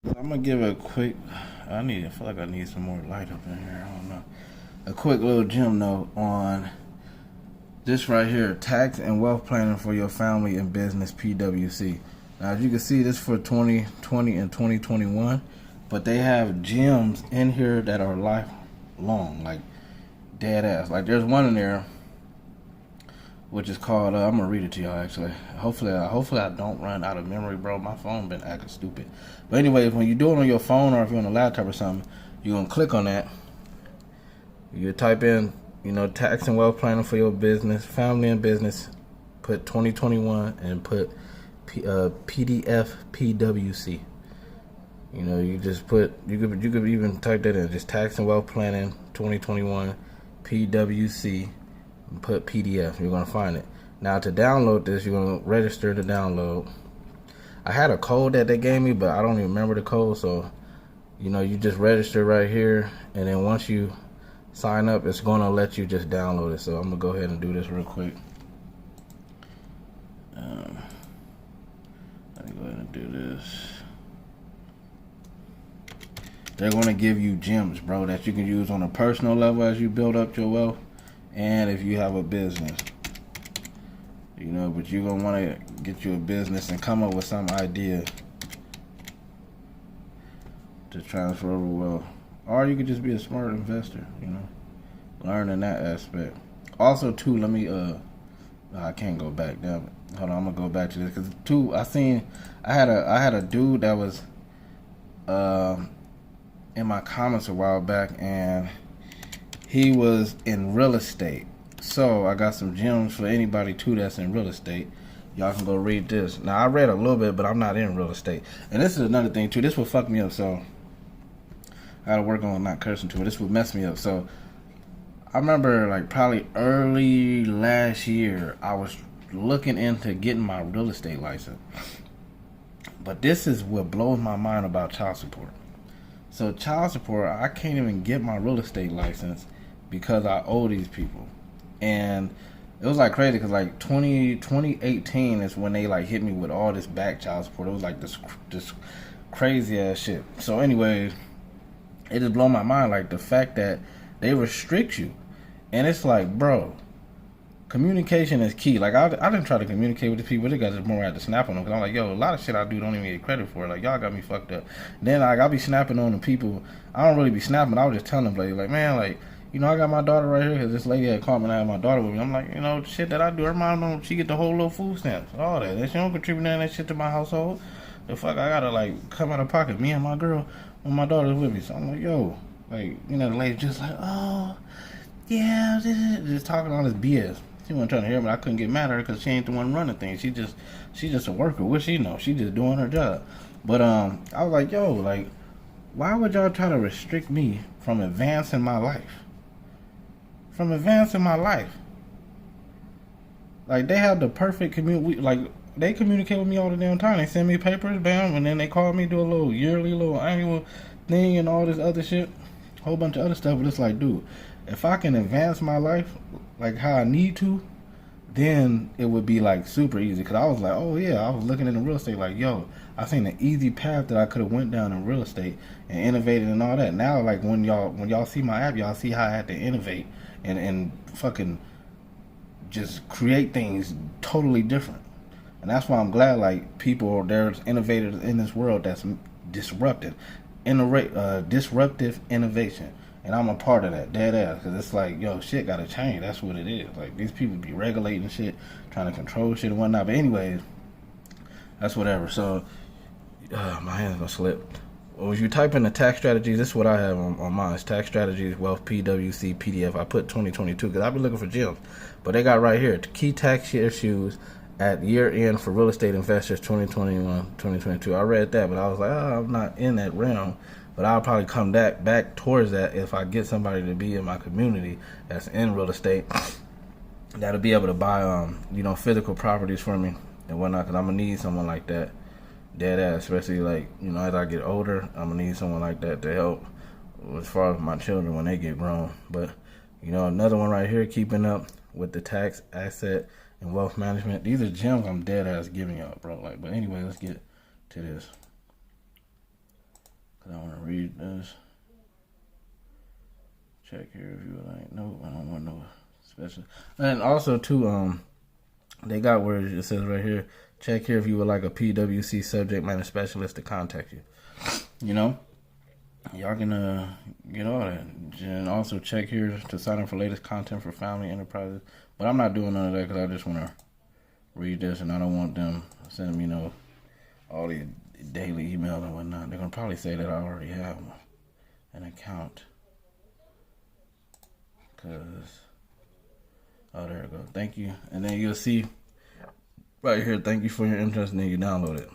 I'm gonna give a quick. I feel like I need some more light up in here. I don't know. A quick little gem note on this right here: tax and wealth planning for your family and business (PWC). Now, as you can see, this for 2020 and 2021, but they have gems in here that are lifelong, like dead ass. Like there's one in there which is called. I'm gonna read it to y'all. Actually, hopefully I don't run out of memory, bro. My phone been acting stupid. But anyways, when you do it on your phone or if you're on a laptop or something, you're gonna click on that. You type in, tax and wealth planning for your business, family and business. Put 2021 and put PDF PWC. You just put you could even type that in, just tax and wealth planning 2021 PWC. Put PDF, you're gonna find it. Now to download this, you're gonna register to download. I had a code that they gave me, but I don't even remember the code. So you just register right here, and then once you sign up, it's gonna let you just download it. So I'm gonna go ahead and do this real quick. Let me go ahead and do this. They're gonna give you gems, bro, that you can use on a personal level as you build up your wealth, and if you have a business, but you're gonna want to get you a business and come up with some idea to transfer over wealth, or you could just be a smart investor, learn in that aspect. Also, too, let me I can't go back. Damn it. Hold on, I'm gonna go back to this because too, I had a dude that was in my comments a while back, and he was in real estate. So I got some gems for anybody too that's in real estate. Y'all can go read this. Now I read a little bit, but I'm not in real estate. And this is another thing too. This will fuck me up. So I gotta work on not cursing too. This would mess me up. So I remember like probably early last year, I was looking into getting my real estate license. But this is what blows my mind about child support. So child support, I can't even get my real estate license because I owe these people. And it was like crazy because like 2018 is when they like hit me with all this back child support. It was like this crazy ass shit. So anyways, it just blew my mind, like the fact that they restrict you. And it's like, bro, communication is key. Like I didn't try to communicate with the people. They got just more had to snap on them because I'm like, yo, a lot of shit I do don't even get credit for. Like y'all got me fucked up. Then like I'll be snapping on the people. I don't really be snapping. I was just telling them like man, like I got my daughter right here because this lady had called me and I had my daughter with me. I'm like, shit that I do. Her mom don't. She get the whole little food stamps, all that. And she don't contribute none of that shit to my household. The fuck I gotta like come out of pocket. Me and my girl when my daughter's with me. So I'm like, yo, like the lady just like, oh yeah, just talking all this BS. She wasn't trying to hear me. I couldn't get mad at her because she ain't the one running things. She just a worker. What she know? She just doing her job. But I was like, yo, like, why would y'all try to restrict me from advancing my life? From advancing my life. Like they have the perfect community. Like they communicate with me all the damn time. They send me papers, bam, and then they call me, do a little yearly, little annual thing, and all this other shit, whole bunch of other stuff. But it's like, dude, if I can advance my life like how I need to, then it would be like super easy. Cause I was like, oh yeah, I was looking into real estate like, yo, I seen the easy path that I could have went down in real estate and innovated and all that. Now like when y'all see my app, y'all see how I had to innovate and fucking just create things totally different. And that's why I'm glad like there's innovators in this world that's disruptive innovation. And I'm a part of that, dead ass, because it's like, yo, shit gotta change. That's what it is. Like, these people be regulating shit, trying to control shit and whatnot. But anyways, that's whatever. So, my hand's gonna slip. Well, if you type in the tax strategies, this is what I have on mine. It's tax strategies, wealth, PWC, PDF. I put 2022 because I've been looking for gems. But they got right here, key tax issues at year end for real estate investors 2021, 2022. I read that, but I was like, I'm not in that realm. But I'll probably come back towards that if I get somebody to be in my community that's in real estate that'll be able to buy, physical properties for me and whatnot. Because I'm gonna need someone like that, dead ass. Especially like, as I get older, I'm gonna need someone like that to help as far as my children when they get grown. But another one right here, keeping up with the tax, asset, and wealth management. These are gems I'm dead ass giving y'all, bro. Like, but anyway, let's get to this. read this. Check here if you would like. No, I don't want no special. And also too, they got where it says right here. Check here if you would like a PwC subject matter specialist to contact you. You know, y'all can get all that. And also check here to sign up for latest content for family enterprises. But I'm not doing none of that because I just want to read this, and I don't want them sending me all these daily emails and whatnot. They're gonna probably say that I already have an account. Oh, there it goes. Thank you. And then you'll see right here, thank you for your interest, and then you download it.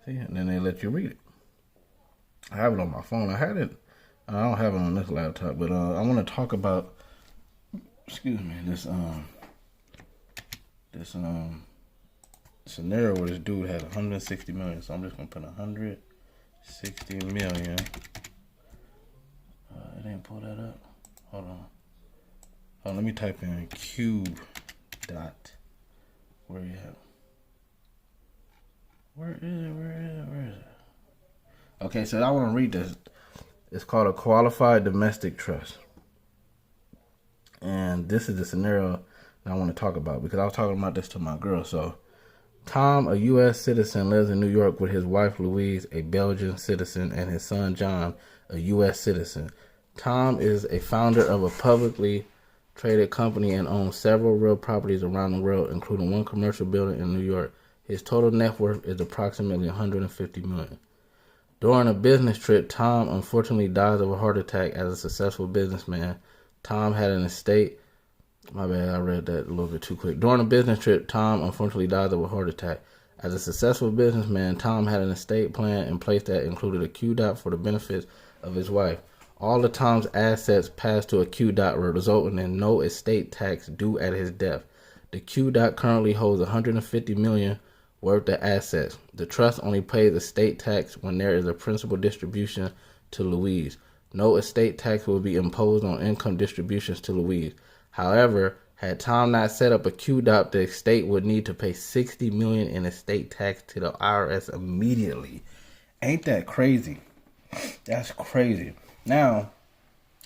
See, and then they let you read it. I have it on my phone. I had it. I don't have it on this laptop, but I want to talk about, excuse me, this scenario where this dude had 160 million. So I'm just gonna put 160 million. It didn't pull that up. Hold on. Oh, let me type in cube dot. Where you at? Where is it? Okay, so I want to read this. It's called a qualified domestic trust. And this is the scenario that I want to talk about because I was talking about this to my girl. So, Tom, a U.S. citizen, lives in New York with his wife Louise, a Belgian citizen, and his son John, a U.S. citizen. Tom is a founder of a publicly traded company and owns several real properties around the world, including one commercial building in New York. His total net worth is approximately $150 million. During a business trip, Tom unfortunately dies of a heart attack as a successful businessman. Tom had an estate. My bad, I read that a little bit too quick. During a business trip, Tom unfortunately dies of a heart attack. As a successful businessman, Tom had an estate plan in place that included a QDOT for the benefits of his wife. All of Tom's assets passed to a QDOT, resulting in no estate tax due at his death. The QDOT currently holds $150 million worth of assets. The trust only pays estate tax when there is a principal distribution to Louise. No estate tax will be imposed on income distributions to Louise. However, had Tom not set up a QDOT, the estate would need to pay $60 million in estate tax to the IRS immediately. Ain't that crazy? That's crazy. Now,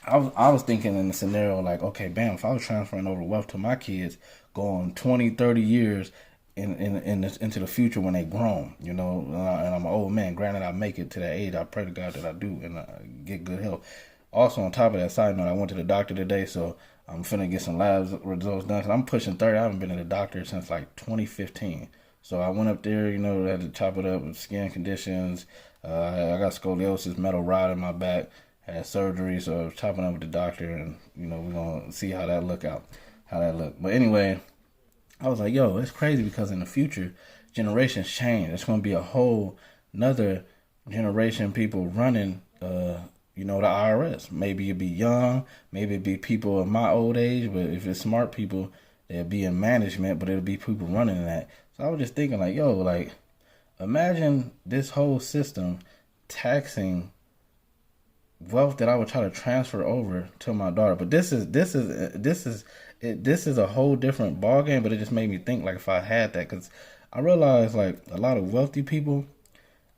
I was thinking in the scenario like, okay, bam, if I was transferring over wealth to my kids, going 20, 30 years into the future when they grown, you know, and I'm an old man. Granted, I make it to that age. I pray to God that I do and I get good health. Also, on top of that, side note, I went to the doctor today, so I'm finna get some labs results done. Cause I'm pushing 30. I haven't been to the doctor since like 2015. So I went up there, you know, had to chop it up with skin conditions. I got scoliosis, metal rod in my back. Had surgery, so I was chopping up with the doctor, and you know we're gonna see how that look. But anyway, I was like, yo, it's crazy because in the future, generations change. It's gonna be a whole another generation of people running, you know, the IRS. Maybe it'd be young, maybe it'd be people of my old age, but if it's smart people, they'll be in management, but it'll be people running that. So I was just thinking, like, yo, like, imagine this whole system taxing wealth that I would try to transfer over to my daughter. But this is a whole different ballgame. But it just made me think, like, if I had that, because I realized, like, a lot of wealthy people,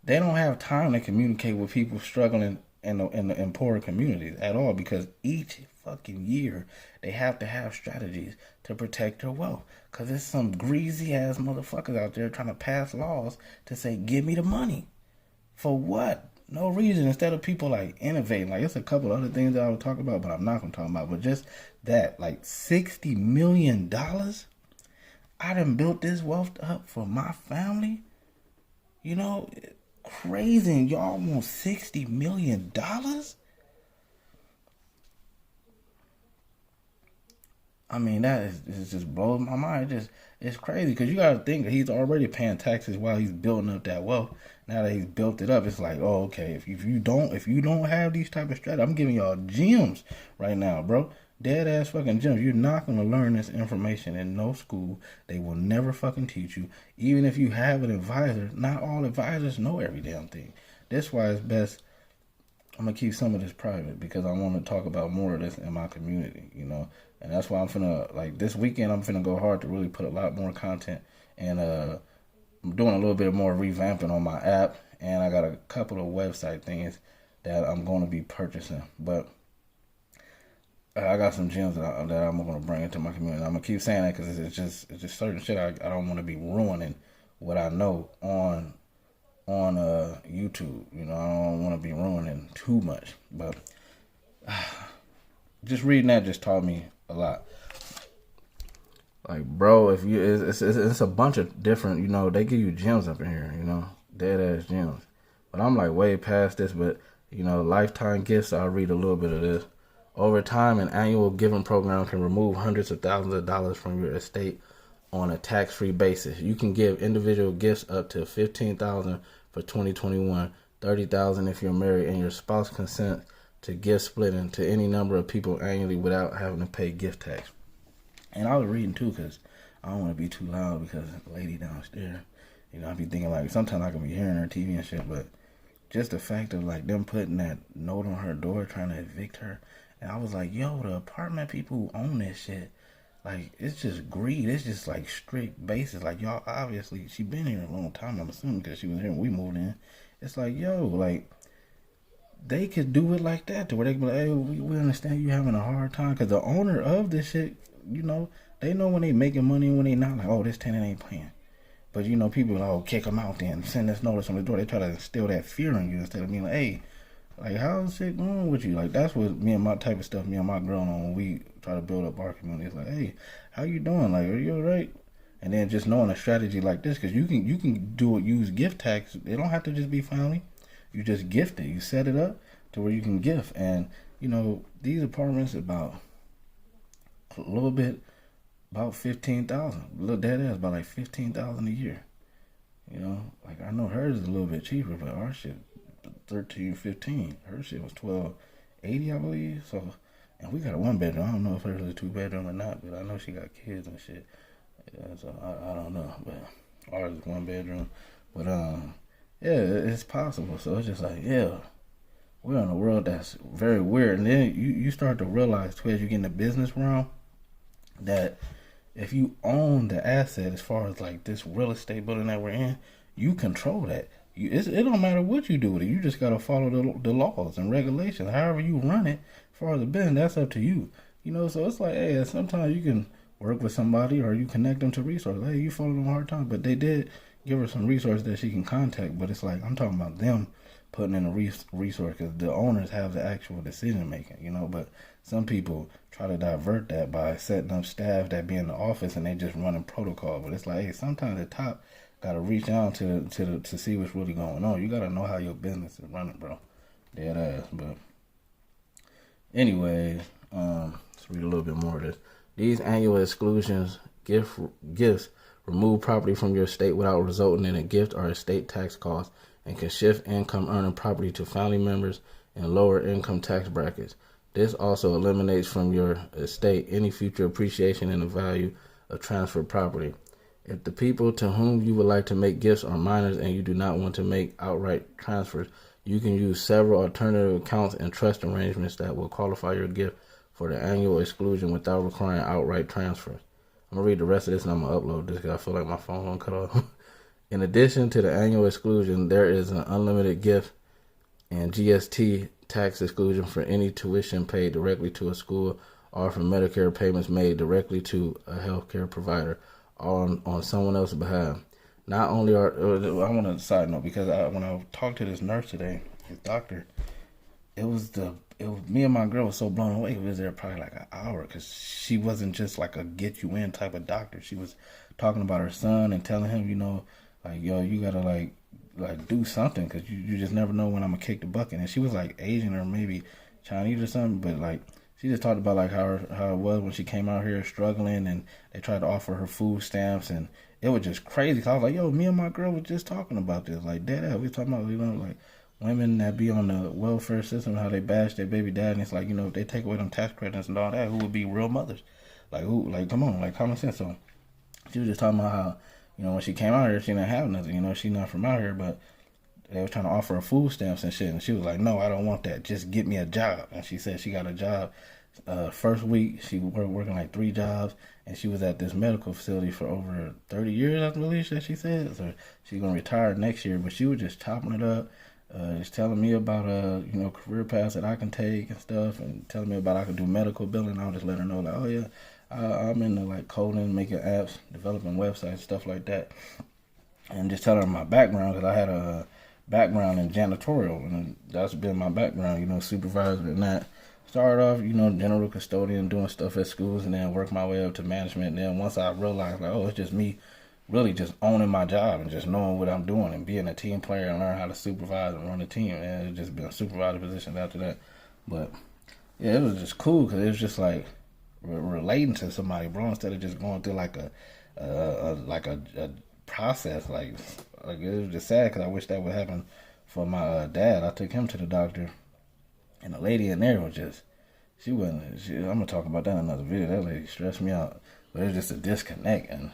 they don't have time to communicate with people struggling in poorer communities at all, because each fucking year they have to have strategies to protect their wealth, because there's some greasy ass motherfuckers out there trying to pass laws to say, give me the money. For what? No reason. Instead of people like innovating, like it's a couple other things that I would talk about, but I'm not gonna talk about. But just that, like $60 million, I done built this wealth up for my family. You know, crazy. And y'all want $60 million? I mean, that is just blows my mind. It's crazy because you got to think that he's already paying taxes while he's building up that wealth. Now that he's built it up, it's like, oh, okay. If you don't have these type of strategies, I'm giving y'all gems right now, bro. Dead ass fucking gems. You're not gonna learn this information in no school. They will never fucking teach you. Even if you have an advisor, not all advisors know every damn thing. That's why it's best. I'm gonna keep some of this private because I want to talk about more of this in my community, you know. And that's why I'm finna, like, this weekend I'm finna go hard to really put a lot more content. And I'm doing a little bit more revamping on my app, and I got a couple of website things that I'm going to be purchasing. But I got some gems that I'm going to bring into my community. I'm going to keep saying that because it's just certain shit I don't want to be ruining what I know on YouTube. You know, I don't want to be ruining too much. But just reading that just taught me a lot. Like, bro, if you it's a bunch of different, you know, they give you gems up in here, you know, dead ass gems. But I'm like way past this. But you know, lifetime gifts. I'll read a little bit of this. Over time, an annual giving program can remove hundreds of thousands of dollars from your estate on a tax-free basis. You can give individual gifts up to $15,000 for 2021, $30,000 if you're married and your spouse consents to gift splitting to any number of people annually without having to pay gift tax. And I was reading too because I don't want to be too loud because the lady downstairs, you know, I be thinking like sometimes I can be hearing her TV and shit, but just the fact of like them putting that note on her door trying to evict her. And I was like, yo, the apartment people who own this shit, like, it's just greed. It's just, like, strict basis. Like, y'all, obviously, she been here a long time, I'm assuming, because she was here when we moved in. It's like, yo, like, they could do it like that to where they can be like, hey, we understand you having a hard time. Because the owner of this shit, you know, they know when they making money and when they not. Like, oh, this tenant ain't paying. But, you know, people, oh, kick them out then. Send this notice on the door. They try to instill that fear in you instead of being like, hey, like, how's shit going with you? Like, that's what me and my type of stuff, me and my girl on when we try to build up our community. It's like, hey, how you doing? Like, are you all right? And then just knowing a strategy like this, because you can use gift tax. It don't have to just be family. You just gift it. You set it up to where you can gift. And, you know, these apartments about a little bit, about $15,000. Little dead ass, about like $15,000 a year. You know, like I know hers is a little bit cheaper, but our shit $13.15. Her shit was $12.80, I believe. So, and we got a 1-bedroom. I don't know if hers is a 2-bedroom or not, but I know she got kids and shit. Yeah, so I don't know, but ours is 1-bedroom. But yeah, it's possible. So it's just like, yeah, we're in a world that's very weird. And then you start to realize too as you get in the business realm that if you own the asset, as far as like this real estate building that we're in, you control that. It don't matter what you do with it. You just gotta follow the laws and regulations. However you run it, as far as the business, that's up to you. You know, so it's like, hey, sometimes you can work with somebody or you connect them to resources. Hey, you follow them a hard time, but they did give her some resources that she can contact. But it's like I'm talking about them putting in a resource because the owners have the actual decision making. You know, but some people try to divert that by setting up staff that be in the office and they just running protocol. But it's like, hey, sometimes the top gotta reach out to see what's really going on. You gotta know how your business is running, bro. Dead ass. But anyways, let's read a little bit more of this. These annual exclusions, gifts remove property from your estate without resulting in a gift or estate tax cost, and can shift income earning property to family members in lower income tax brackets. This also eliminates from your estate any future appreciation in the value of transferred property. If the people to whom you would like to make gifts are minors and you do not want to make outright transfers, you can use several alternative accounts and trust arrangements that will qualify your gift for the annual exclusion without requiring outright transfers. I'm going to read the rest of this and I'm going to upload this because I feel like my phone won't cut off. In addition to the annual exclusion, there is an unlimited gift and GST tax exclusion for any tuition paid directly to a school or for Medicare payments made directly to a healthcare provider on someone else's behalf. Not only are I want to side note because when I talked to this nurse today, his doctor, it was me and my girl was so blown away. We was there probably like an hour because she wasn't just like a get you in type of doctor. She was talking about her son and telling him, you know, like, yo, you gotta like do something because you just never know when I'm gonna kick the bucket. And she was like Asian or maybe Chinese or something, but like she just talked about like how it was when she came out here struggling and they tried to offer her food stamps and it was just crazy. So I was like, yo, me and my girl was just talking about this. Like, dead ass. We talking about, you know, like women that be on the welfare system, how they bash their baby dad. And it's like, you know, if they take away them tax credits and all that, who would be real mothers? Like, who? Like, come on, like common sense. So she was just talking about how, you know, when she came out here, she didn't have nothing. You know, she not from out here, but they were trying to offer her food stamps and shit. And she was like, no, I don't want that. Just get me a job. And she said she got a job. First week, she working like 3 jobs, and she was at this medical facility for over 30 years, I believe that she said. So she's going to retire next year, but she was just chopping it up. just telling me about career paths that I can take and stuff, and telling me about I can do medical billing. I'll just let her know like, oh yeah, I'm into like coding, making apps, developing websites, stuff like that, and just telling her my background because I had a background in janitorial, and that's been my background. Supervisor and that. Started off, general custodian, doing stuff at schools, and then worked my way up to management. And then once I realized like, oh, it's just me really just owning my job and just knowing what I'm doing and being a team player and learn how to supervise and run a team. And it's just been a supervisor position after that. But yeah, it was just cool because it was just like relating to somebody, bro, instead of just going through like a process. Like it was just sad because I wish that would happen for my dad. I took him to the doctor, and the lady in there was just, I'm gonna talk about that in another video. That lady stressed me out, but it was just a disconnect, and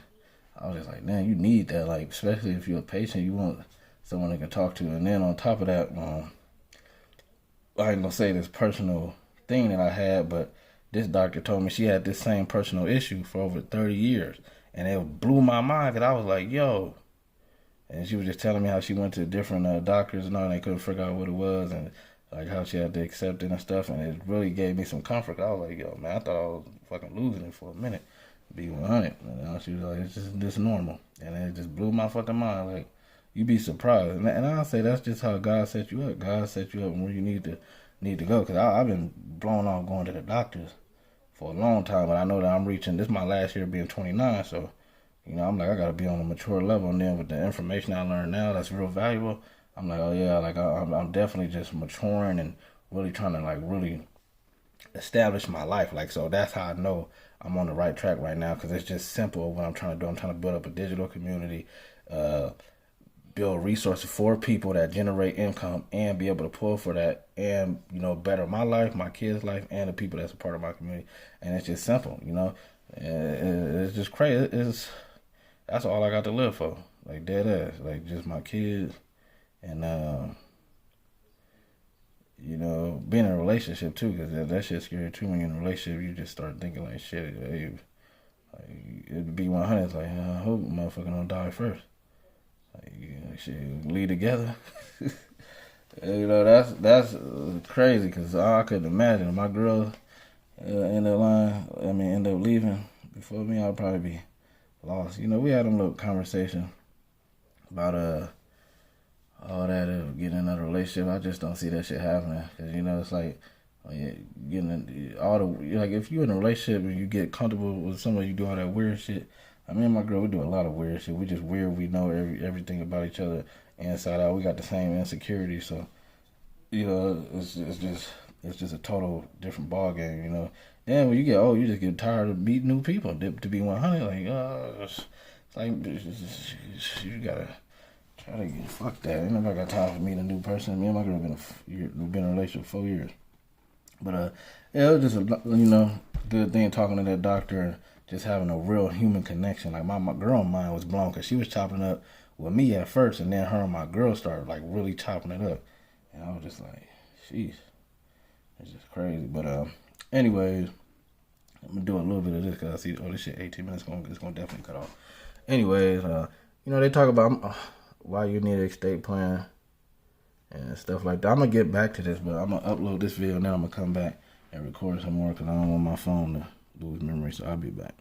I was just like, man, you need that, like, especially if you're a patient, you want someone that can talk to. And then on top of that, I ain't gonna say this personal thing that I had, but this doctor told me she had this same personal issue for over 30 years. And it blew my mind because I was like, yo. And she was just telling me how she went to different doctors and all, and they couldn't figure out what it was, and like how she had to accept it and stuff. And it really gave me some comfort. I was like, yo, man, I thought I was fucking losing it for a minute. Be 100. And she was like, it's just this normal. And it just blew my fucking mind. Like, you be surprised. And I'll say that's just how God set you up. God set you up where you need to go. Because I've been blown off going to the doctors for a long time. But I know that I'm reaching, this is my last year being 29. So, I'm like, I got to be on a mature level. And then with the information I learned now that's real valuable, I'm like, oh yeah, like I'm definitely just maturing and really trying to like really establish my life. Like, so that's how I know I'm on the right track right now, because it's just simple what I'm trying to do. I'm trying to build up a digital community, build resources for people that generate income and be able to pull for that and, better my life, my kids' life, and the people that's a part of my community. And it's just simple, it's just crazy. That's all I got to live for, like dead ass, like just my kids and, being in a relationship too, because that shit's scary too. When you're in a relationship, you just start thinking like, shit, hey, like, it'd be 100. It's like, I hope motherfucker don't die first. Like, shit, lead together. That's crazy, because I couldn't imagine if my girl end up leaving before me, I'd probably be lost. We had a little conversation about all that of getting in another relationship. I just don't see that shit happening, because it's like getting all the, like, if you're in a relationship and you get comfortable with somebody, you do all that weird shit. Me and my girl, we do a lot of weird shit. We just weird. We know everything about each other inside out. We got the same insecurities, so it's just a total different ball game. Then when you get old, you just get tired of meeting new people. To be 100, like it's like you gotta try to get, fuck that. Ain't nobody got time for meeting a new person. Me and my girl been in a relationship for 4 years. But yeah, it was just a good thing talking to that doctor and just having a real human connection. Like my girl mind was blown, because she was chopping up with me at first, and then her and my girl started like really chopping it up, and I was just like, sheesh, it's just crazy. But anyways, I'm gonna do a little bit of this because I see, this shit 18 minutes it's gonna definitely cut off. Anyways, they talk about why you need an estate plan and stuff like that. I'm gonna get back to this, but I'm gonna upload this video now. I'm gonna come back and record some more because I don't want my phone to lose memory, so I'll be back.